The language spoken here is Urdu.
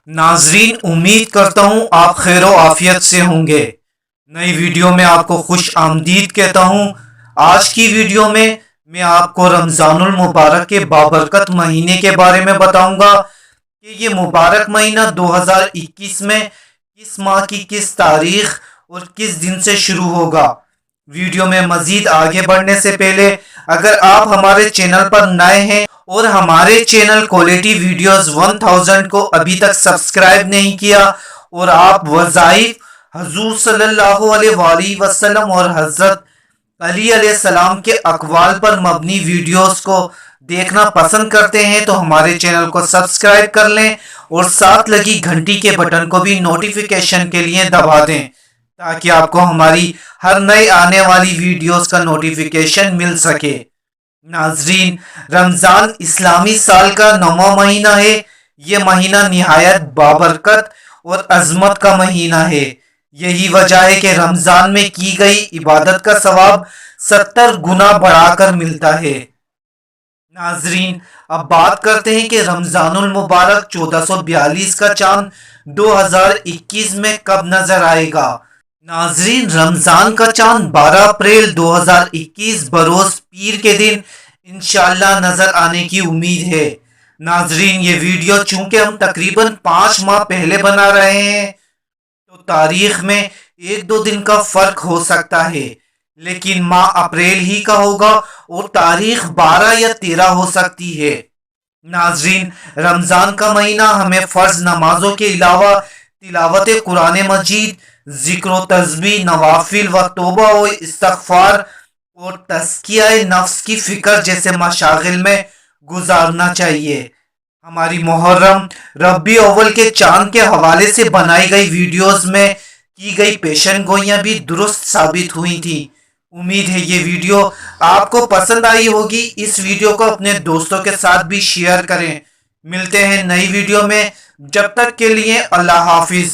ناظرین، امید کرتا ہوں آپ خیر و عافیت سے ہوں گے۔ نئی ویڈیو میں آپ کو خوش آمدید کہتا ہوں۔ آج کی ویڈیو میں آپ کو رمضان المبارک کے بابرکت مہینے کے بارے میں بتاؤں گا کہ یہ مبارک مہینہ 2021 میں کس ماہ کی کس تاریخ اور کس دن سے شروع ہوگا۔ ویڈیو میں مزید آگے بڑھنے سے پہلے اگر آپ ہمارے چینل پر نئے ہیں اور ہمارے چینل کوالٹی ویڈیوز 1000 کو ابھی تک سبسکرائب نہیں کیا اور آپ وظائف حضور صلی اللہ علیہ وآلہ وسلم اور حضرت علی علیہ السلام کے اقوال پر مبنی ویڈیوز کو دیکھنا پسند کرتے ہیں تو ہمارے چینل کو سبسکرائب کر لیں اور ساتھ لگی گھنٹی کے بٹن کو بھی نوٹیفیکیشن کے لیے دبا دیں تاکہ آپ کو ہماری ہر نئی آنے والی ویڈیوز کا نوٹیفیکیشن مل سکے۔ ناظرین، رمضان اسلامی سال کا 9واں مہینہ ہے۔ یہ مہینہ نہایت بابرکت اور عظمت کا مہینہ ہے۔ یہی وجہ ہے کہ رمضان میں کی گئی عبادت کا ثواب 70 گنا بڑھا کر ملتا ہے۔ ناظرین، اب بات کرتے ہیں کہ رمضان المبارک 1442 کا چاند 2021 میں کب نظر آئے گا۔ ناظرین، رمضان کا چاند 12 اپریل 2021 بروز پیر کے دن انشاءاللہ نظر آنے کی امید ہے۔ ناظرین، یہ ویڈیو چونکہ ہم تقریباً 5 ماہ پہلے بنا رہے ہیں تو تاریخ میں 1-2 دن کا فرق ہو سکتا ہے، لیکن ماہ اپریل ہی کا ہوگا اور تاریخ 12 یا 13 ہو سکتی ہے۔ ناظرین، رمضان کا مہینہ ہمیں فرض نمازوں کے علاوہ تلاوت قرآن مجید، ذکر و تسبیح، نوافل و توبہ و استغفار اور تزکیہ نفس کی فکر جیسے مشاغل میں گزارنا چاہیے۔ ہماری محرم ربیع اول کے چاند کے حوالے سے بنائی گئی ویڈیوز میں کی گئی پیشن گوئیاں بھی درست ثابت ہوئی تھیں۔ امید ہے یہ ویڈیو آپ کو پسند آئی ہوگی۔ اس ویڈیو کو اپنے دوستوں کے ساتھ بھی شیئر کریں۔ ملتے ہیں نئی ویڈیو میں، جب تک کے لیے اللہ حافظ۔